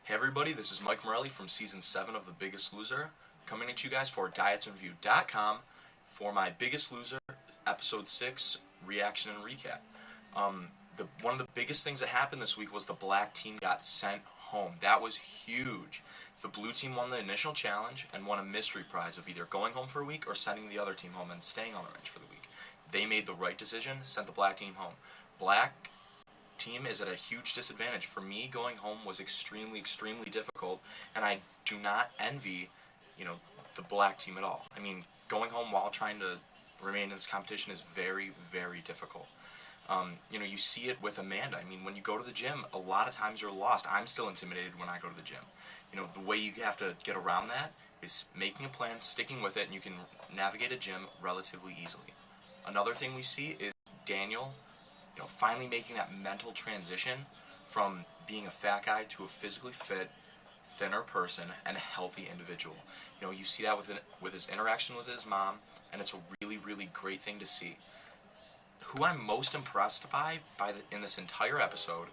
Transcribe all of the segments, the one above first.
Hey everybody, this is Mike Morelli from Season 7 of The Biggest Loser, coming at you guys for DietsAndReview.com for my Biggest Loser Episode 6 reaction and recap. One of the biggest things that happened this week was the black team got sent home. That was huge. The blue team won the initial challenge and won a mystery prize of either going home for a week or sending the other team home and staying on the ranch for the week. They made the right decision, sent the black team home. Black team is at a huge disadvantage. For me, going home was extremely difficult, and I do not envy, the black team at all. I mean, going home while trying to remain in this competition is very difficult. You see it with Amanda. I mean, when you go to the gym, a lot of times you're lost. I'm still intimidated when I go to the gym. The way you have to get around that is making a plan, sticking with it, and you can navigate a gym relatively easily. Another thing we see is Daniel finally making that mental transition from being a fat guy to a physically fit, thinner person and a healthy individual. You see that with his interaction with his mom, and it's a really great thing to see. Who I'm most impressed by in this entire episode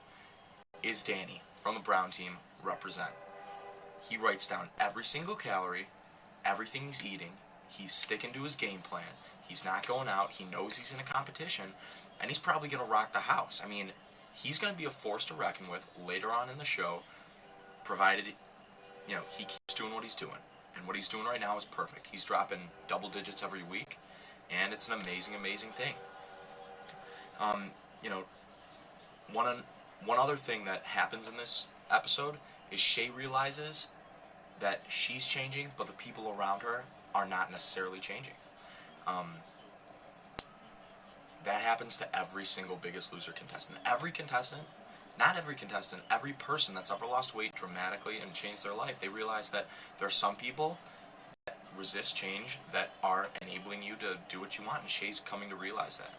is Danny from the Brown team, Represent. He writes down every single calorie, everything he's eating. He's sticking to his game plan. He's not going out. He knows he's in a competition, and he's probably going to rock the house. I mean, he's going to be a force to reckon with later on in the show, provided, he keeps doing what he's doing. And what he's doing right now is perfect. He's dropping double digits every week, and it's an amazing thing. One other thing that happens in this episode is Shay realizes that she's changing, but the people around her are not necessarily changing. That happens to every single Biggest Loser contestant. Not every contestant, every person that's ever lost weight dramatically and changed their life, they realize that there are some people that resist change that are enabling you to do what you want, and Shay's coming to realize that.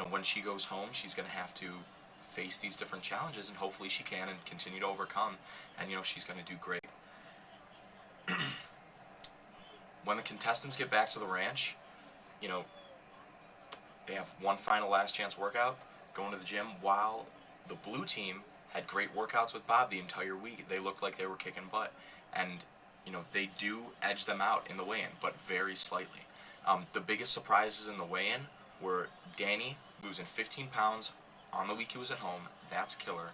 When she goes home, she's going to have to face these different challenges, and hopefully she can and continue to overcome, and she's going to do great. When the contestants get back to the ranch, they have one final last chance workout, going to the gym, while the blue team had great workouts with Bob the entire week. They looked like they were kicking butt, and they do edge them out in the weigh-in, but very slightly. The biggest surprises in the weigh-in were Danny losing 15 pounds on the week he was at home. That's killer.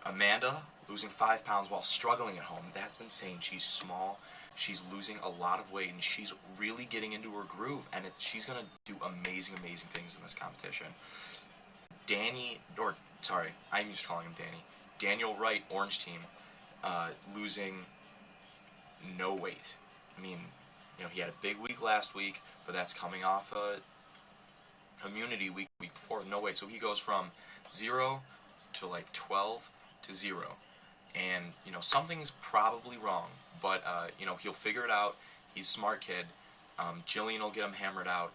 Amanda losing 5 pounds while struggling at home. That's insane. She's small. She's losing a lot of weight, and she's really getting into her groove, and she's going to do amazing things in this competition. I'm used to calling him Danny. Daniel Wright, Orange Team, losing no weight. I mean, he had a big week last week, but that's coming off a immunity week before, no weight. So he goes from 0 to 12 to 0. And, something's probably wrong, but, he'll figure it out. He's a smart kid. Jillian will get him hammered out.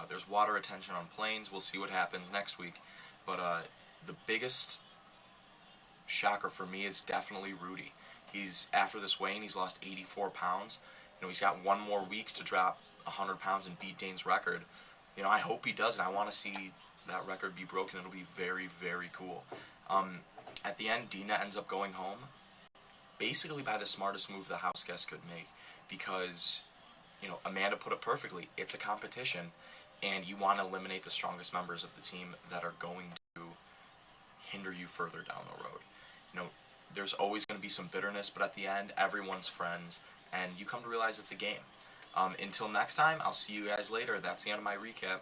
There's water retention on planes. We'll see what happens next week. But the biggest shocker for me is definitely Rudy. After this weigh-in, he's lost 84 pounds. He's got one more week to drop 100 pounds and beat Dane's record. I hope he does, and I want to see that record be broken. It'll be very cool. At the end, Dina ends up going home, basically by the smartest move the house guest could make, because, Amanda put it perfectly. It's a competition, and you want to eliminate the strongest members of the team that are going to hinder you further down the road. There's always going to be some bitterness, but at the end, everyone's friends, and you come to realize it's a game. Until next time, I'll see you guys later. That's the end of my recap.